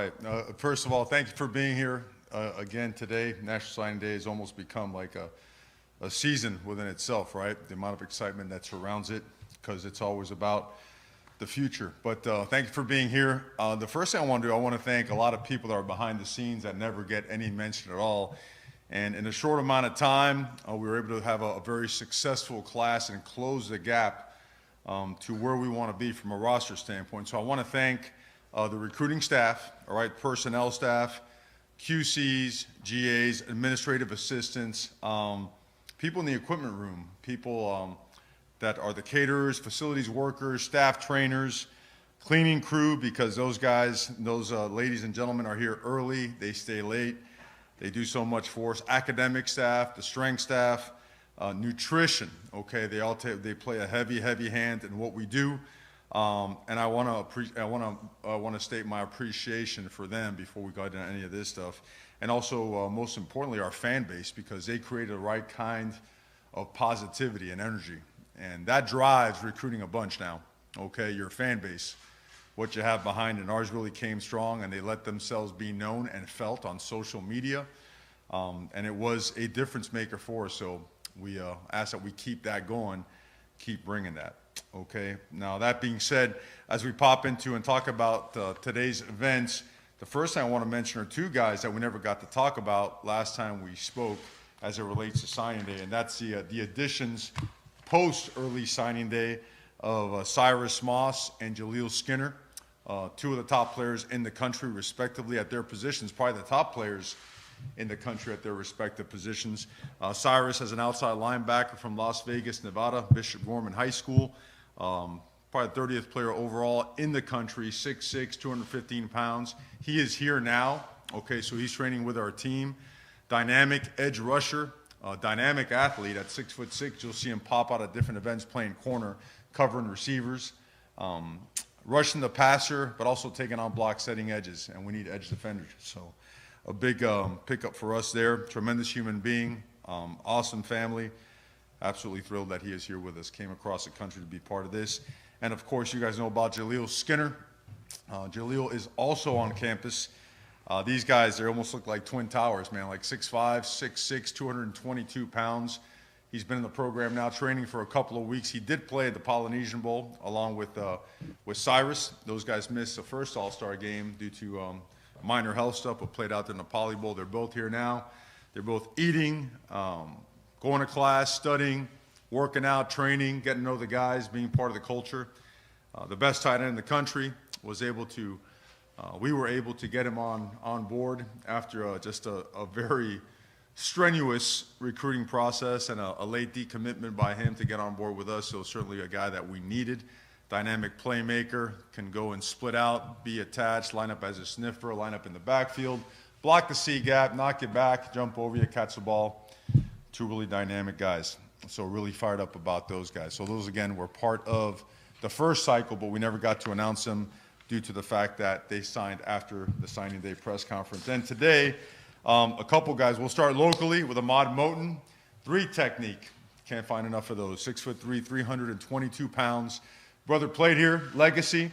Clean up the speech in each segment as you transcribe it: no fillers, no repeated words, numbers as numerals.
right. First of all, thank you for being here again today. National Signing Day has almost become like a season within itself, right? The amount of excitement that surrounds it, because it's always about the future. But thank you for being here. The first thing I want to do, I want to thank a lot of people that are behind the scenes that never get any mention at all. And in a short amount of time, we were able to have a very successful class and close the gap to where we want to be from a roster standpoint. So I want to thank the recruiting staff, all right, personnel staff, QCs, GAs, administrative assistants, people in the equipment room, people that are the caterers, facilities workers, staff trainers, cleaning crew, because those guys, those ladies and gentlemen are here early, they stay late, they do so much for us. Academic staff, the strength staff, nutrition, okay, they play a heavy hand in what we do. And I want to state my appreciation for them before we go into any of this stuff. And also, most importantly, our fan base, because they created the right kind of positivity and energy. And that drives recruiting a bunch now, okay? Your fan base, what you have behind it. And ours really came strong, and they let themselves be known and felt on social media. And it was a difference maker for us. So we ask that we keep that going, keep bringing that. Okay, now that being said, as we pop into and talk about today's events, the first thing I want to mention are two guys that we never got to talk about last time we spoke as it relates to signing day, and that's the additions post early signing day of Cyrus Moss and Jaleel Skinner, two of the top players in the country respectively at their positions, probably the top players in the country at their respective positions. Cyrus is an outside linebacker from Las Vegas, Nevada, Bishop Gorman High School. Probably the 30th player overall in the country, 6'6", 215 pounds. He is here now, okay, so he's training with our team. Dynamic edge rusher, dynamic athlete at 6'6". You'll see him pop out at different events playing corner, covering receivers, rushing the passer, but also taking on block setting edges, and we need edge defenders. So a big pickup for us there. Tremendous human being, awesome family. Absolutely thrilled that he is here with us. Came across the country to be part of this. And of course, you guys know about Jaleel Skinner. Jaleel is also on campus. These guys, they almost look like twin towers, man, like 6'5", 6'6", 222 pounds. He's been in the program now, training for a couple of weeks. He did play at the Polynesian Bowl along with Cyrus. Those guys missed the first All-Star game due to minor health stuff, but played out there in the Poly Bowl. They're both here now. They're both eating, going to class, studying, working out, training, getting to know the guys, being part of the culture. The best tight end in the country was able to, we were able to get him on board after just a very strenuous recruiting process and a late decommitment by him to get on board with us. So certainly a guy that we needed. Dynamic playmaker, can go and split out, be attached, line up as a sniffer, line up in the backfield, block the C gap, knock you back, jump over you, catch the ball. Two really dynamic guys. So really fired up about those guys. So those, again, were part of the first cycle, but we never got to announce them due to the fact that they signed after the signing day press conference. And today, a couple guys. We'll start locally with Ahmad Moten, 3 technique. Can't find enough of those. 6'3", 322 pounds. Brother played here, legacy.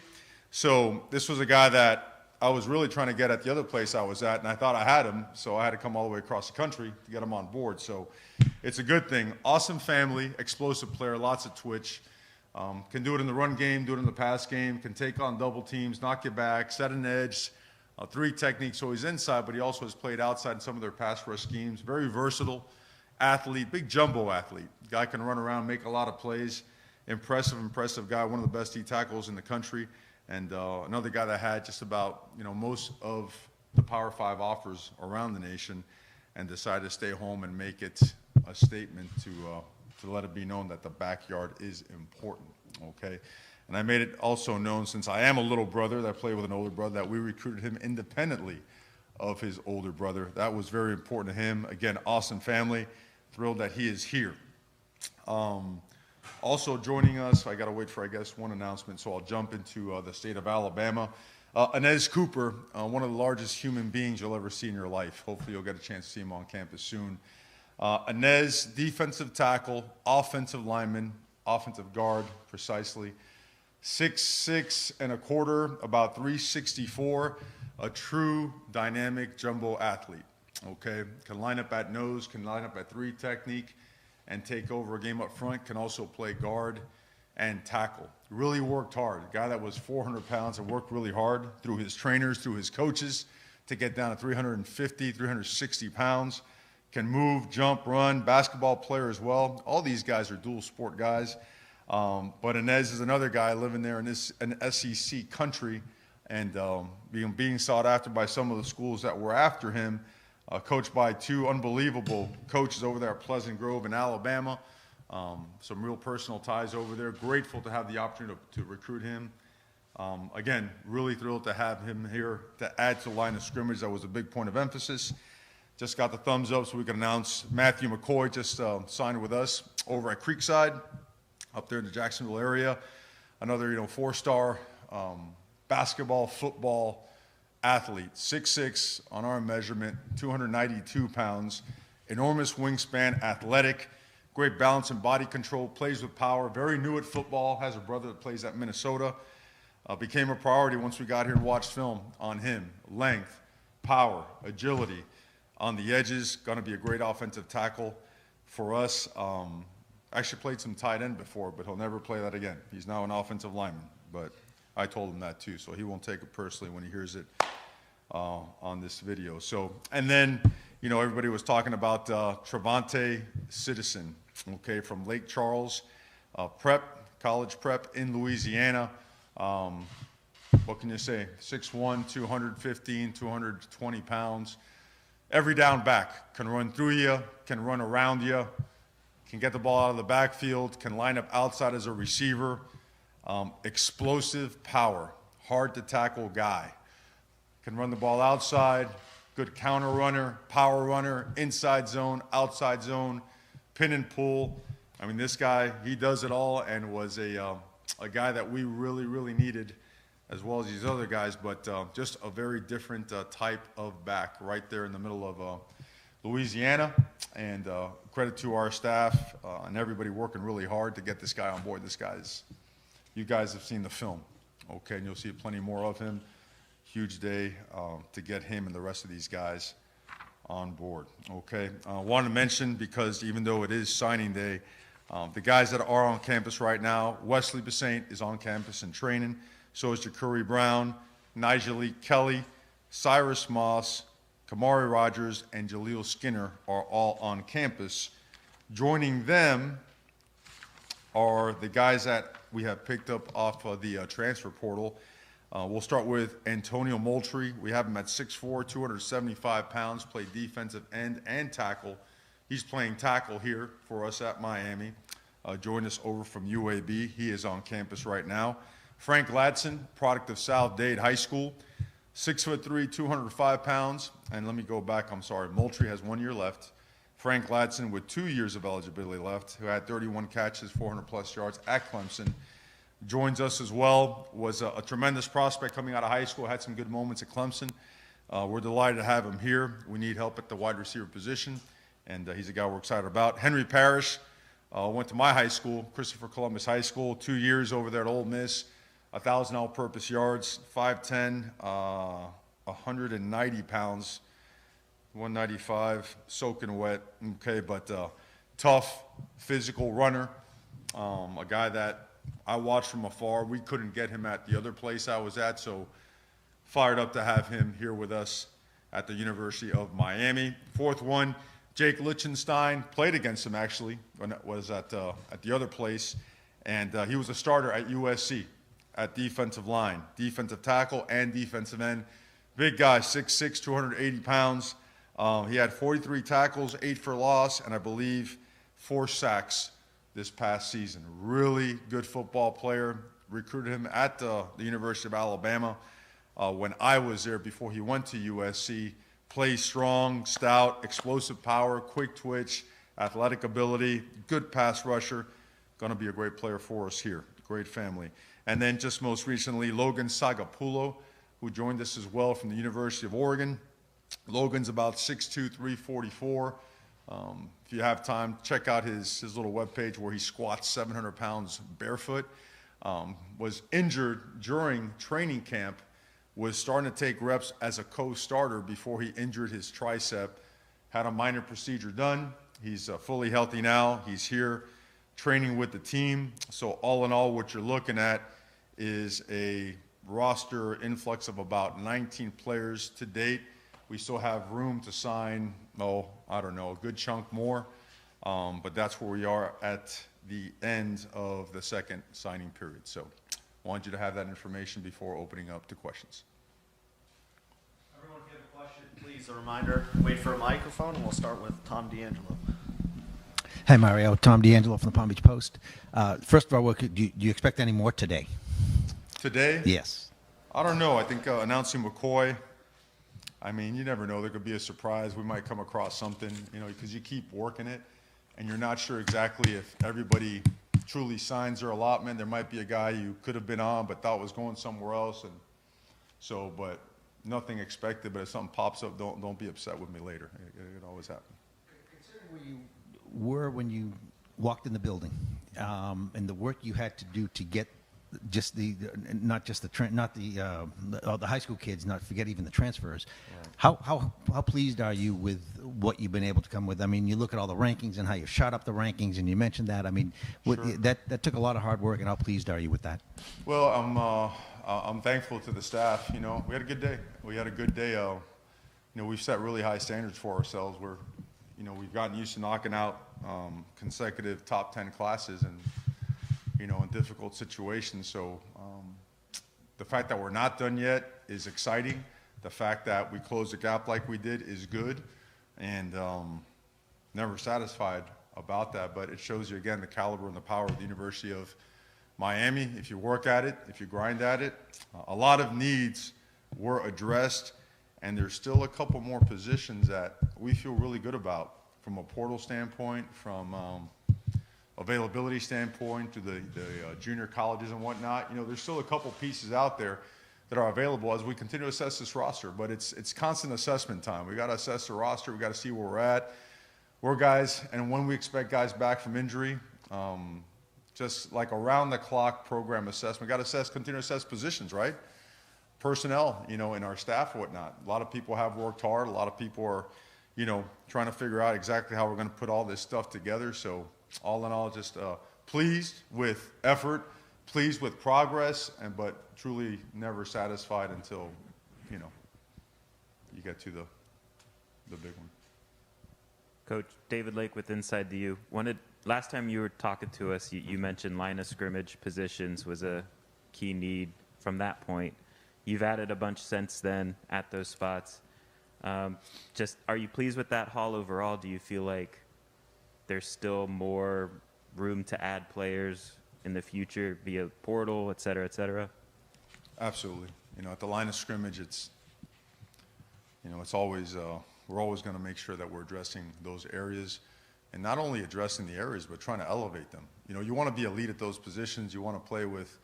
So this was a guy that I was really trying to get at the other place I was at, and I thought I had him, so I had to come all the way across the country to get him on board. So it's a good thing. Awesome family, explosive player, lots of twitch. Can do it in the run game, do it in the pass game, can take on double teams, knock you back, set an edge. 3 techniques, so he's inside, but he also has played outside in some of their pass rush schemes. Very versatile athlete, big jumbo athlete. Guy can run around, make a lot of plays. Impressive guy, one of the best D tackles in the country, and another guy that had just about most of the Power 5 offers around the nation, and decided to stay home and make it a statement to let it be known that the backyard is important. Okay, and I made it also known, since I am a little brother that played with an older brother, that we recruited him independently of his older brother. That was very important to him. Again, awesome family. Thrilled that he is here. Also joining us, I got to wait for, I guess, one announcement, so I'll jump into the state of Alabama. Inez Cooper, one of the largest human beings you'll ever see in your life. Hopefully you'll get a chance to see him on campus soon. Inez, defensive tackle, offensive lineman, offensive guard, precisely. 6'6", about 364. a true dynamic jumbo athlete, okay? Can line up at nose, can line up at 3 technique, and take over a game up front, can also play guard and tackle. Really worked hard. A guy that was 400 pounds and worked really hard through his trainers, through his coaches, to get down to 350, 360 pounds. Can move, jump, run, basketball player as well. All these guys are dual sport guys. But Inez is another guy living there in an SEC country and being sought after by some of the schools that were after him, coached by 2 unbelievable coaches over there at Pleasant Grove in Alabama. Some real personal ties over there. Grateful to have the opportunity to recruit him. Again, really thrilled to have him here to add to the line of scrimmage. That was a big point of emphasis. Just got the thumbs up so we can announce Matthew McCoy just signed with us over at Creekside, up there in the Jacksonville area. Another, 4-star basketball, football athlete, 6'6" on our measurement, 292 pounds, enormous wingspan, athletic, great balance and body control, plays with power, very new at football, has a brother that plays at Minnesota. Became a priority once we got here and watched film on him. Length, power, agility on the edges, going to be a great offensive tackle for us. Actually played some tight end before, but he'll never play that again. He's now an offensive lineman, but I told him that too, so he won't take it personally when he hears it on this video. So, and then, everybody was talking about Trevante Citizen, okay, from Lake Charles college prep in Louisiana. What can you say? 6'1", 215, 220 pounds. Every down back, can run through you, can run around you, can get the ball out of the backfield, can line up outside as a receiver. Explosive power, hard to tackle guy. Can run the ball outside, good counter runner, power runner, inside zone, outside zone, pin and pull. I mean, this guy, he does it all and was a guy that we really, really needed, as well as these other guys, but just a very different type of back right there in the middle of Louisiana. And credit to our staff and everybody working really hard to get this guy on board. You guys have seen the film, okay, and you'll see plenty more of him. Huge day to get him and the rest of these guys on board, okay. I wanted to mention, because even though it is signing day, the guys that are on campus right now, Wesley Basaint is on campus and training. So is Ja'Curry Brown, Nigel Kelly, Cyrus Moss, Kamari Rogers, and Jaleel Skinner are all on campus. Joining them are the guys that we have picked up off of the transfer portal. We'll start with Antonio Moultrie. We have him at 6'4", 275 pounds, played defensive end and tackle. He's playing tackle here for us at Miami. Joined us over from UAB. He is on campus right now. Frank Ladson, product of South Dade High School, 6'3", 205 pounds. And let me go back, I'm sorry, Moultrie has 1 year left. Frank Ladson with 2 years of eligibility left, who had 31 catches, 400-plus yards at Clemson. Joins us as well, was a tremendous prospect coming out of high school, had some good moments at Clemson. We're delighted to have him here. We need help at the wide receiver position, and he's a guy we're excited about. Henry Parrish went to my high school, Christopher Columbus High School, 2 years over there at Ole Miss, 1,000 all-purpose yards, 5'10", 190 pounds, 195, soaking wet, okay, but tough, physical runner, a guy that I watched from afar. We couldn't get him at the other place I was at, so fired up to have him here with us at the University of Miami. Fourth one, Jake Lichtenstein, played against him actually when it was at the other place, and he was a starter at USC at defensive line, defensive tackle, and defensive end. Big guy, 6'6", 280 pounds. He had 43 tackles, 8 for loss, and I believe 4 sacks this past season. Really good football player. Recruited him at the University of Alabama when I was there before he went to USC. Plays strong, stout, explosive power, quick twitch, athletic ability, good pass rusher. Going to be a great player for us here. Great family. And then just most recently, Logan Sagapullo, who joined us as well from the University of Oregon. Logan's about 6'2", 344. If you have time, check out his little webpage where he squats 700 pounds barefoot. Was injured during training camp was starting to take reps as a co-starter before he injured his tricep, had a minor procedure done. He's fully healthy now. He's here training with the team. So all in all, what you're looking at is a roster influx of about 19 players to date. We still have room to sign, I don't know, a good chunk more. But that's where we are at the end of the second signing period. So I want you to have that information before opening up to questions. Everyone, if you have a question, please, a reminder, wait for a microphone, and we'll start with Tom D'Angelo. Hi, Mario. Tom D'Angelo from the Palm Beach Post. First of all, do you expect any more today? Today? Yes. I don't know. I think announcing McCoy, I mean, you never know. There could be a surprise. We might come across something, because you keep working it, and you're not sure exactly if everybody truly signs their allotment. There might be a guy you could have been on but thought was going somewhere else, and so, but nothing expected. But if something pops up, don't be upset with me later. It always happens. Considering where you were when you walked in the building, and the work you had to do to get just the high school kids, not forget even the transfers. Right. How pleased are you with what you've been able to come with? I mean, you look at all the rankings and how you shot up the rankings, and you mentioned that. I mean, Sure. that took a lot of hard work, and how pleased are you with that? Well, I'm thankful to the staff. We had a good day. We've set really high standards for ourselves. We've gotten used to knocking out consecutive top 10 classes and in difficult situations. So the fact that we're not done yet is exciting. The fact that we closed the gap like we did is good, and never satisfied about that. But it shows you again the caliber and the power of the University of Miami. If you work at it, if you grind at it, a lot of needs were addressed, and there's still a couple more positions that we feel really good about from a portal standpoint, from availability standpoint to the junior colleges and whatnot. There's still a couple pieces out there that are available as we continue to assess this roster. But it's constant assessment time. We got to assess the roster. We got to see where we're at, where guys, and when we expect guys back from injury. Just like around the clock program assessment. Got to continue to assess positions, right? Personnel, in our staff and whatnot. A lot of people have worked hard. A lot of people are, trying to figure out exactly how we're going to put all this stuff together. So all in all, just pleased with effort, pleased with progress, but truly never satisfied until, you get to the big one. Coach, David Lake with InsideTheU. Last time you were talking to us, you mentioned line of scrimmage positions was a key need from that point. You've added a bunch since then at those spots. Are you pleased with that haul overall? Do you feel like there's still more room to add players in the future via portal, et cetera, et cetera? Absolutely. At the line of scrimmage, it's always, we're always going to make sure that we're addressing those areas, and not only addressing the areas, but trying to elevate them. You want to be elite at those positions. You want to play with,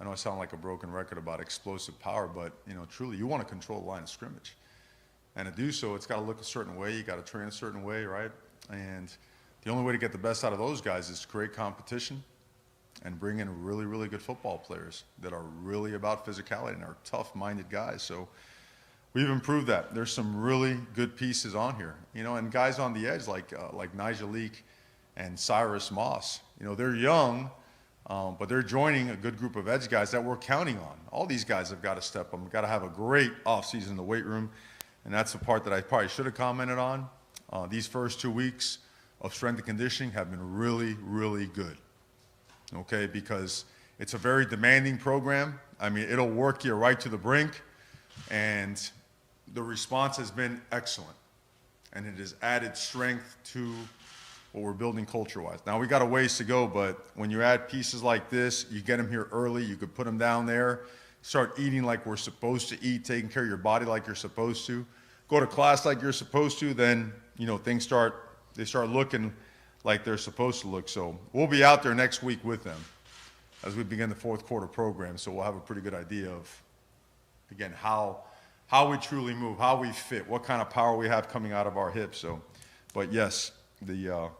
I know I sound like a broken record about explosive power, but, truly, you want to control the line of scrimmage. And to do so, it's got to look a certain way. You got to train a certain way, right? And the only way to get the best out of those guys is to create competition and bring in really, really good football players that are really about physicality and are tough-minded guys. So we've improved that. There's some really good pieces on here, and guys on the edge like Jaleel and Cyrus Moss. They're young, but they're joining a good group of edge guys that we're counting on. All these guys have got to step up. We've got to have a great offseason in the weight room, and that's the part that I probably should have commented on. These first 2 weeks of strength and conditioning have been really, really good, okay, because it's a very demanding program. I mean, it'll work you right to the brink, and the response has been excellent, and it has added strength to what we're building culture-wise. Now, we got a ways to go, but when you add pieces like this, you get them here early, you could put them down there, start eating like we're supposed to eat, taking care of your body like you're supposed to, go to class like you're supposed to, then, things start looking like they're supposed to look. So we'll be out there next week with them as we begin the fourth quarter program, so we'll have a pretty good idea of, again, how we truly move, how we fit, what kind of power we have coming out of our hips. So, but yes, the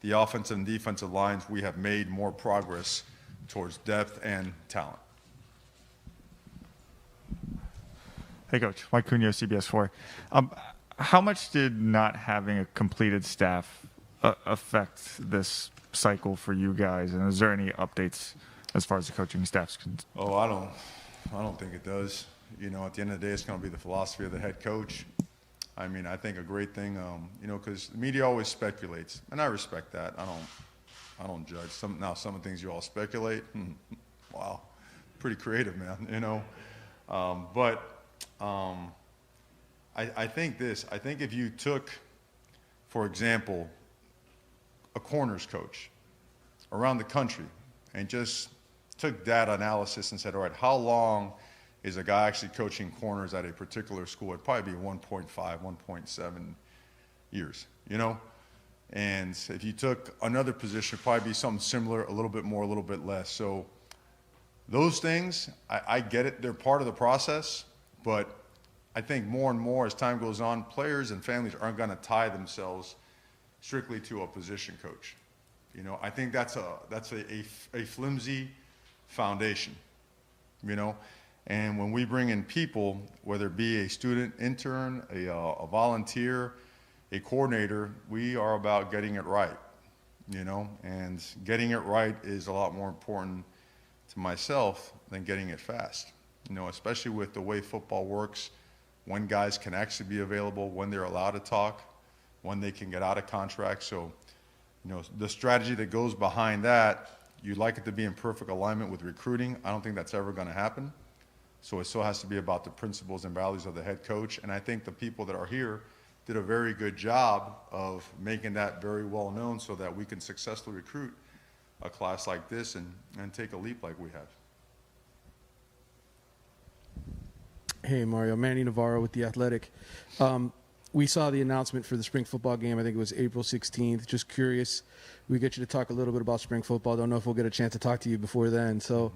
offensive and defensive lines, we have made more progress towards depth and talent. Hey, Coach. Mike Cunha, CBS4. How much did not having a completed staff affect this cycle for you guys? And is there any updates as far as the coaching staff's concerned? Oh, I don't think it does. You know, at the end of the day, it's going to be the philosophy of the head coach. I mean, I think a great thing, you know, because the media always speculates, and I respect that. I don't judge. Some of the things you all speculate. Wow, pretty creative, man. You know, I think this. I think if you took, for example, a corners coach around the country and just took data analysis and said, all right, how long is a guy actually coaching corners at a particular school? It'd probably be 1.5, 1.7 years, you know? And if you took another position, it'd probably be something similar, a little bit more, a little bit less. So those things, I get it, they're part of the process, but I think more and more as time goes on, players and families aren't gonna tie themselves strictly to a position coach. You know, I think that's a flimsy foundation, you know? And when we bring in people, whether it be a student intern, a volunteer, a coordinator, we are about getting it right, you know? And getting it right is a lot more important to myself than getting it fast, you know, especially with the way football works, when guys can actually be available, when they're allowed to talk, when they can get out of contract. So, you know, the strategy that goes behind that, you'd like it to be in perfect alignment with recruiting. I don't think that's ever going to happen. So it still has to be about the principles and values of the head coach. And I think the people that are here did a very good job of making that very well known so that we can successfully recruit a class like this and take a leap like we have. Hey, Mario. Manny Navarro with The Athletic. We saw the announcement for the spring football game. I think it was April 16th. Just curious, we get you to talk a little bit about spring football. Don't know if we'll get a chance to talk to you before then. So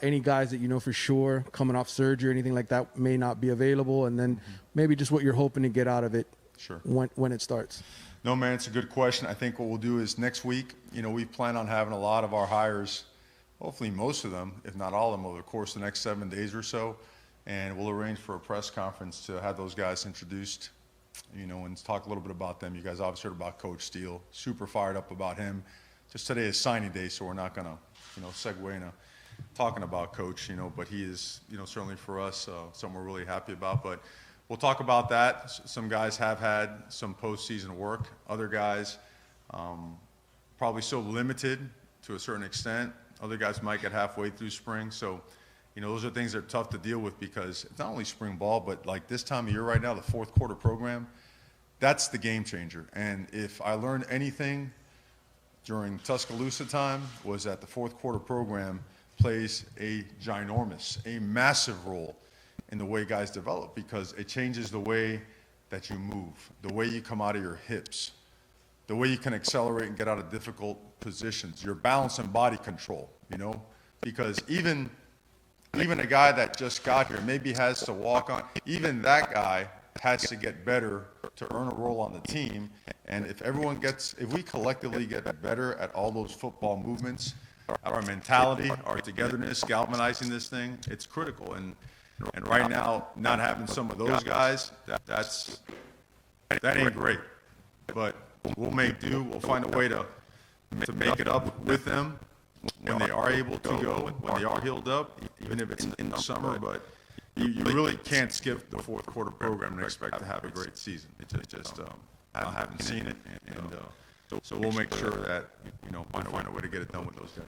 any guys that you know for sure coming off surgery or anything like that may not be available, and then maybe just what you're hoping to get out of it when it starts. No, man, it's a good question. I think what we'll do is next week, you know, we plan on having a lot of our hires, hopefully most of them, if not all of them, over the course of the next 7 days or so. And we'll arrange for a press conference to have those guys introduced, you know, and talk a little bit about them. You guys obviously heard about Coach Steele, super fired up about him. Just today is signing day, so we're not going to, you know, segue into talking about Coach, you know, but he is, you know, certainly for us, something we're really happy about. But we'll talk about that. Some guys have had some postseason work. Other guys probably so limited to a certain extent. Other guys might get halfway through spring. So, you know, those are things that are tough to deal with because it's not only spring ball, but like this time of year right now, the fourth quarter program, that's the game changer. And if I learned anything during Tuscaloosa time was that the fourth quarter program plays a ginormous, a massive role in the way guys develop because it changes the way that you move, the way you come out of your hips, the way you can accelerate and get out of difficult positions, your balance and body control, you know, because even a guy that just got here maybe has to walk on, even that guy has to get better to earn a role on the team. And if we collectively get better at all those football movements, our mentality, our togetherness, galvanizing this thing, it's critical. And right now, not having some of those guys, that ain't great. But we'll make do. We'll find a way to make it up with them when they are able to go, when they are healed up, even if it's in the summer. But you really can't skip the fourth quarter program and expect to have a great season. It just I haven't seen it, and so we'll make sure that we'll find a way to get it done with those guys.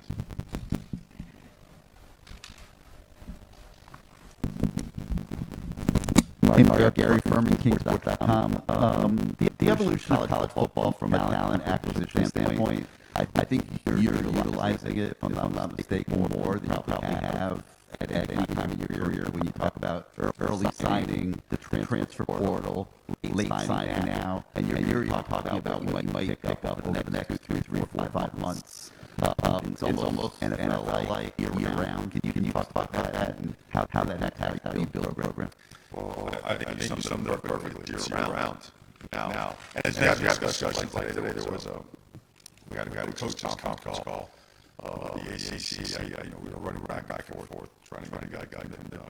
Hey, Mario, Gary Furman, Kingsport.com. The evolution of college football from a talent acquisition standpoint, I think you're utilizing it, if I'm not mistaken, more than you probably have at any time in your career when you talk about early signing, the transfer portal, late signing now, and you're talking about what you might pick up over the next 2, 3, 4, 5 months. It's almost NFL-like year-round. Can you talk about that and how that impacts how you build a program? Well, I think you summed it up perfectly. Year-round. And as we have discussions like today, we had a coach's conference call the ACC. We were running back and forth, trying to get a guy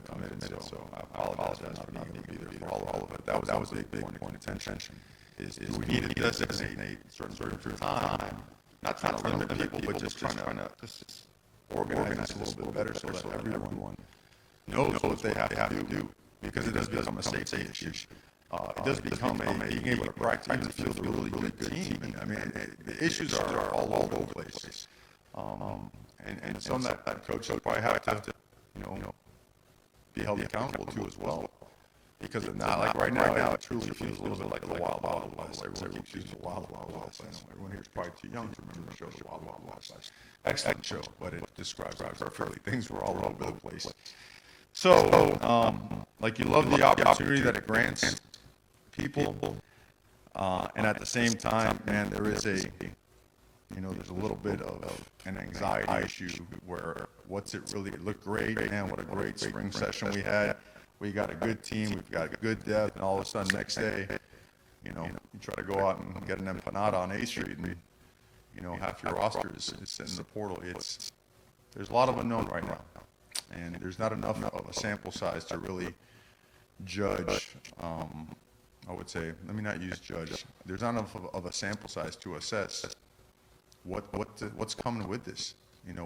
come in. So I apologize for not being able to be there for all of it. That was a big point of contention. Is we need to designate certain periods of time, not trying to limit people, but just trying to just organize it a little bit better so that everyone knows what they have to do, because it does become a safety issue. It does become being able to practice and feel a really good team. And, I mean, the issues are all over the place. And some that coaches probably have to, be held accountable to as well. Because it's not like right now, it truly feels a little bit like the Wild Wild West. Everyone keeps using the Wild Wild West. Everyone here is probably too young to remember the show, The Wild Wild West. Excellent show, but it describes it perfectly. Things were all over the place. So, like, you love the opportunity that it grants people, and at the same time, man, there is there's a little bit of an anxiety issue where what's it really look great, man, what a great spring session we had. We got a good team, we've got good depth, and all of a sudden next day, you try to go out and get an empanada on A Street, and half your roster is sitting in the portal. There's a lot of unknown right now, and there's not enough of a sample size to really judge. I would say, let me not use judge. There's not enough of a sample size to assess what's coming with this.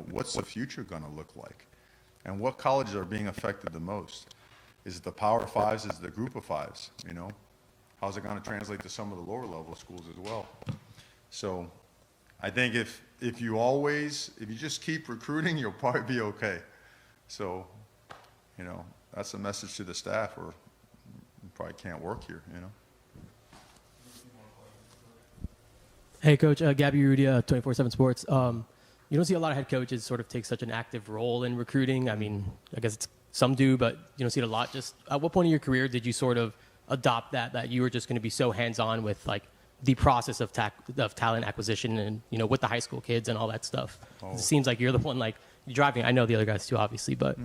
What's the future going to look like, and what colleges are being affected the most? Is it the Power Fives? Is it the Group of Fives? How's it going to translate to some of the lower level schools as well? So, I think if you just keep recruiting, you'll probably be okay. So, that's a message to the staff, or you probably can't work here. Hey, Coach, Gabby Rudia, 24/7 Sports. You don't see a lot of head coaches sort of take such an active role in recruiting. I mean, I guess some do, but you don't see it a lot. Just at what point in your career did you sort of adopt that you were just going to be so hands-on with like the process of talent acquisition and with the high school kids and all that stuff? It seems like you're the one like driving. I know the other guys too, obviously, but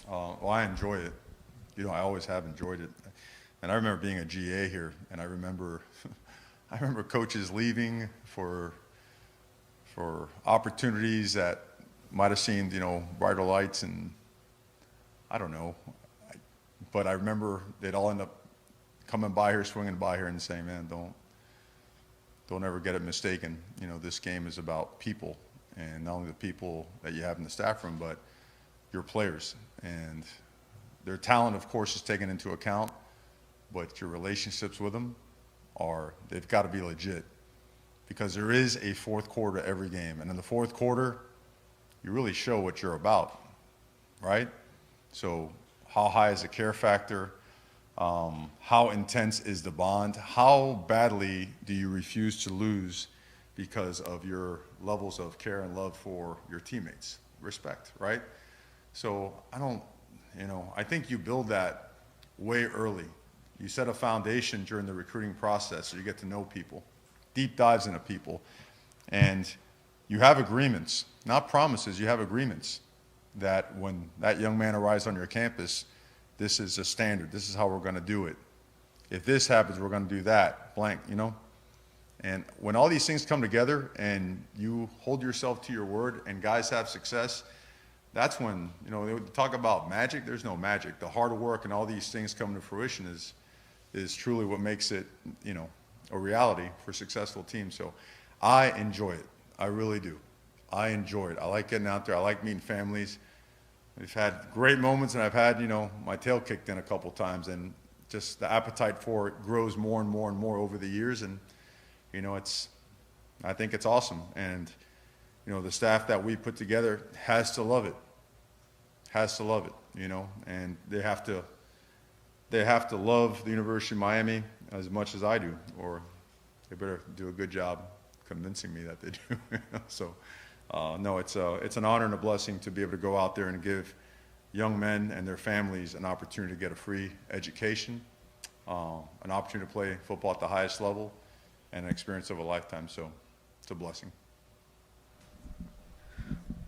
well, I enjoy it. I always have enjoyed it. And I remember being a GA here, and I remember coaches leaving for opportunities that might have seemed, brighter lights, and I don't know. But I remember they'd all end up coming by here, swinging by here, and saying, "Man, don't ever get it mistaken. This game is about people, and not only the people that you have in the staff room, but your players. And their talent, of course, is taken into account, but your relationships with them they've got to be legit, because there is a fourth quarter to every game, and in the fourth quarter, you really show what you're about, right? So how high is the care factor? How intense is the bond? How badly do you refuse to lose because of your levels of care and love for your teammates? Respect, right? So I think you build that way early. You set a foundation during the recruiting process, so you get to know people, deep dives into people, and you have agreements, not promises, you have agreements that when that young man arrives on your campus, this is a standard, this is how we're going to do it. If this happens, we're going to do that, blank, And when all these things come together and you hold yourself to your word and guys have success, that's when, they would talk about magic. There's no magic. The hard work and all these things coming to fruition is truly what makes it, a reality for successful teams. So I enjoy it. I really do. I enjoy it. I like getting out there. I like meeting families. We've had great moments, and I've had, my tail kicked in a couple times, and just the appetite for it grows more and more and more over the years. And, I think it's awesome. And, the staff that we put together has to love it, and they have to love the University of Miami as much as I do, or they better do a good job convincing me that they do. So, no, it's an honor and a blessing to be able to go out there and give young men and their families an opportunity to get a free education, an opportunity to play football at the highest level, and an experience of a lifetime. So, it's a blessing.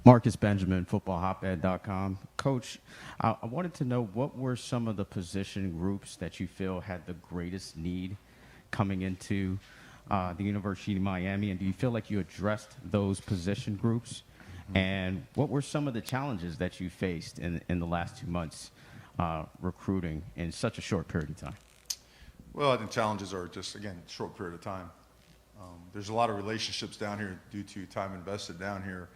Marcus Benjamin, footballhotbed.com. Coach, I wanted to know, what were some of the position groups that you feel had the greatest need coming into the University of Miami, and do you feel like you addressed those position groups? And what were some of the challenges that you faced in the last 2 months recruiting in such a short period of time? Well, I think challenges are just, again, short period of time. There's a lot of relationships down here due to time invested down here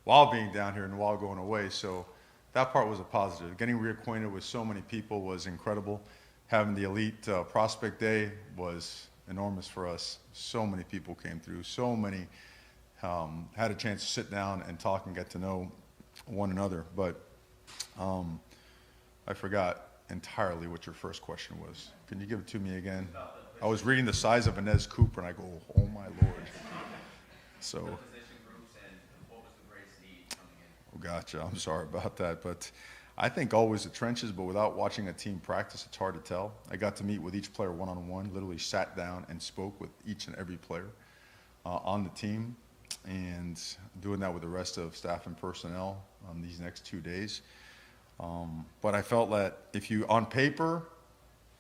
while being down here and while going away. So that part was a positive. Getting reacquainted with so many people was incredible. Having the elite prospect day was enormous for us. So many people came through. So many had a chance to sit down and talk and get to know one another. But I forgot entirely what your first question was. Can you give it to me again? I was reading the size of Inez Cooper, and I go, oh, my Lord. So, oh, gotcha. I'm sorry about that. But I think always the trenches, but without watching a team practice, it's hard to tell. I got to meet with each player one-on-one, literally sat down and spoke with each and every player on the team, and doing that with the rest of staff and personnel on these next 2 days. But I felt that if you, on paper,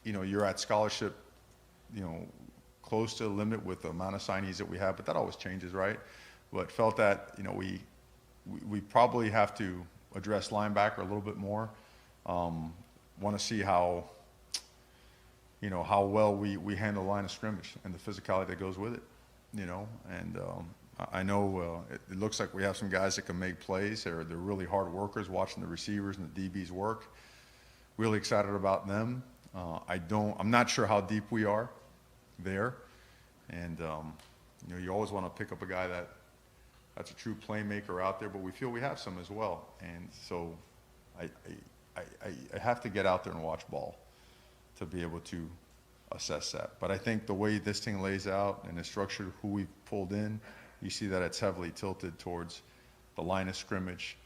you're at scholarship, close to the limit with the amount of signees that we have, but that always changes, right? But felt that, we probably have to address linebacker a little bit more. Want to see how well we handle line of scrimmage and the physicality that goes with it, and I know it looks like we have some guys that can make plays. They're really hard workers, watching the receivers and the DBs work. Really excited about them. I'm not sure how deep we are there. And, you always want to pick up a guy that's a true playmaker out there, but we feel we have some as well. And so I have to get out there and watch ball to be able to assess that. But I think the way this thing lays out and is structured, who we've pulled in, you see that it's heavily tilted towards the line of scrimmage,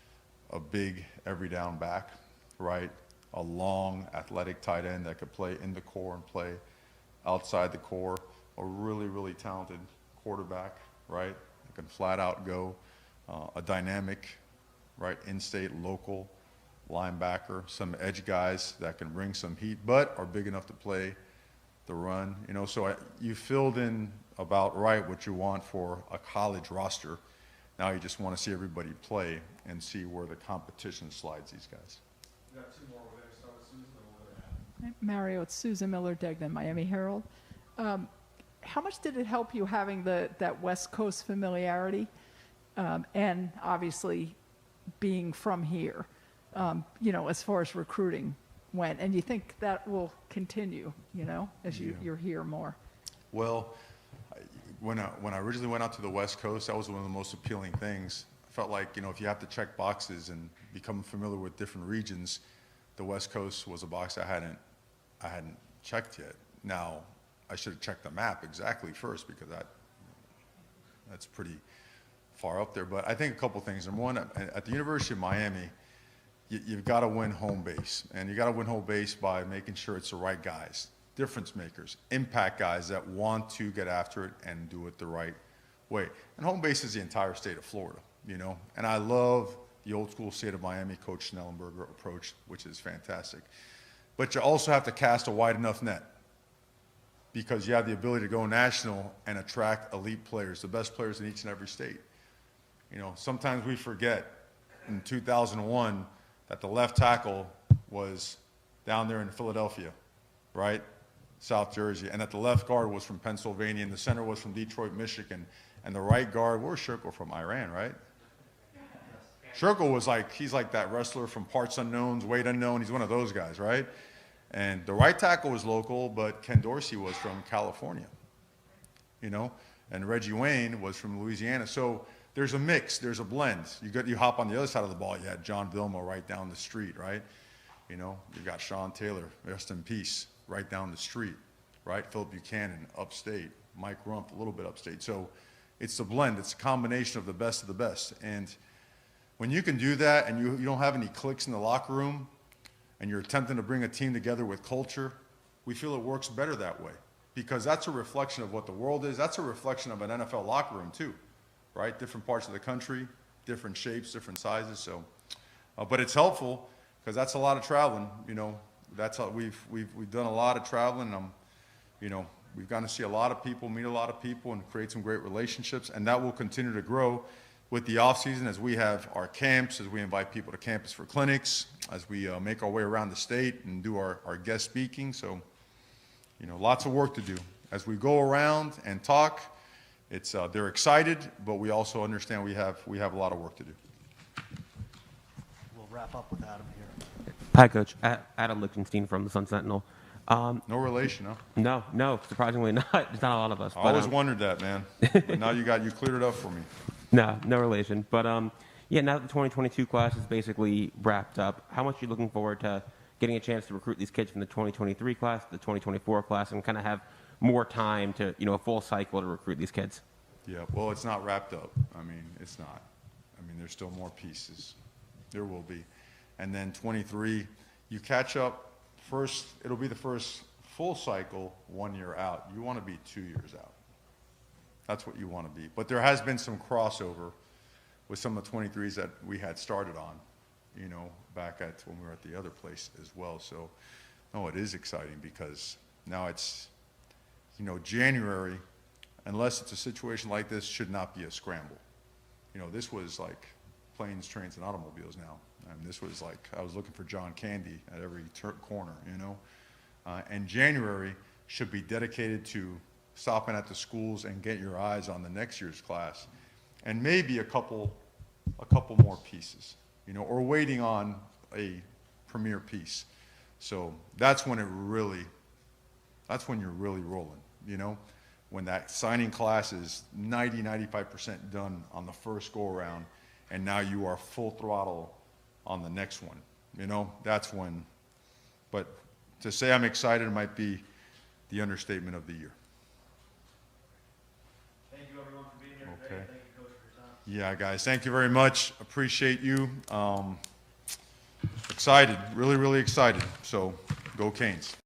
a big every down back, right? A long athletic tight end that could play in the core and play outside the core, a really, really talented quarterback, right? That can flat out go, a dynamic, right, in-state, local linebacker, some edge guys that can bring some heat, but are big enough to play the run, so you filled in about right what you want for a college roster. Now you just want to see everybody play and see where the competition slides these guys. We got two more. We're going to start with Susan, then we'll go to Mario, it's Susan Miller-Degnan, Miami Herald. How much did it help you having that West Coast familiarity and obviously being from here, as far as recruiting went? And you think that will continue, as you're here more? Well, when I originally went out to the West Coast, that was one of the most appealing things. I felt like, if you have to check boxes and become familiar with different regions, the West Coast was a box I hadn't checked yet. Now, I should have checked the map exactly first, because that's pretty far up there. But I think a couple things. Number one, at the University of Miami, you've got to win home base. And you got to win home base by making sure it's the right guys, difference makers, impact guys that want to get after it and do it the right way. And home base is the entire state of Florida, And I love the old school state of Miami Coach Schnellenberger approach, which is fantastic. But you also have to cast a wide enough net, because you have the ability to go national and attract elite players, the best players in each and every state. Sometimes we forget in 2001 that the left tackle was down there in Philadelphia, right? South Jersey, and that the left guard was from Pennsylvania, and the center was from Detroit, Michigan, and the right guard, where's Shirko from? Iran, right? Shirko was he's like that wrestler from Parts Unknowns, Weight Unknown. He's one of those guys, right? And the right tackle was local, but Ken Dorsey was from California, and Reggie Wayne was from Louisiana. So there's a mix, there's a blend. You hop on the other side of the ball, you had John Vilma right down the street, right? You got Sean Taylor, rest in peace, right down the street, right? Philip Buchanan, upstate. Mike Rump, a little bit upstate. So it's a blend. It's a combination of the best of the best. And when you can do that and you don't have any cliques in the locker room and you're attempting to bring a team together with culture, we feel it works better that way, because that's a reflection of what the world is. That's a reflection of an NFL locker room too, right? Different parts of the country, different shapes, different sizes. So, but it's helpful because that's a lot of traveling. That's how we've done a lot of traveling. We've gotten to see a lot of people, meet a lot of people, and create some great relationships, and that will continue to grow with the off season, as we have our camps, as we invite people to campus for clinics, as we make our way around the state and do our guest speaking. So, you know, lots of work to do. As we go around and talk, it's they're excited, but we also understand we have a lot of work to do. We'll wrap up with Adam here. Hi, Coach. Adam Lichtenstein from the Sun Sentinel. No relation, huh? No, surprisingly not. There's not a lot of us. I always wondered that, man. But now you cleared it up for me. No relation. But yeah, now that the 2022 class is basically wrapped up, how much are you looking forward to getting a chance to recruit these kids from the 2023 class, the 2024 class, and kind of have more time to, you know, a full cycle to recruit these kids? Yeah, well, it's not wrapped up. I mean, it's not. I mean, there's still more pieces. There will be. And then 23, you catch up first, it'll be the first full cycle 1 year out. You want to be 2 years out. That's what you want to be. But there has been some crossover with some of the 23s that we had started on, you know, back at when we were at the other place as well. So, no, it is exciting because now it's, you know, January, unless it's a situation like this, should not be a scramble. You know, this was like planes, trains, and automobiles now. I mean, this was like, I was looking for John Candy at every corner, you know. And January should be dedicated to stopping at the schools and get your eyes on the next year's class. And maybe a couple more pieces, you know, or waiting on a premier piece. So that's when you're really rolling, you know, when that signing class is 95% done on the first go around, and now you are full throttle on the next one, you know, that's when. But to say I'm excited might be the understatement of the year. Thank you, everyone, for being here today. Okay. Thank you, Coach, for your time. Yeah, guys, thank you very much. Appreciate you. Excited, really, really excited. So go Canes.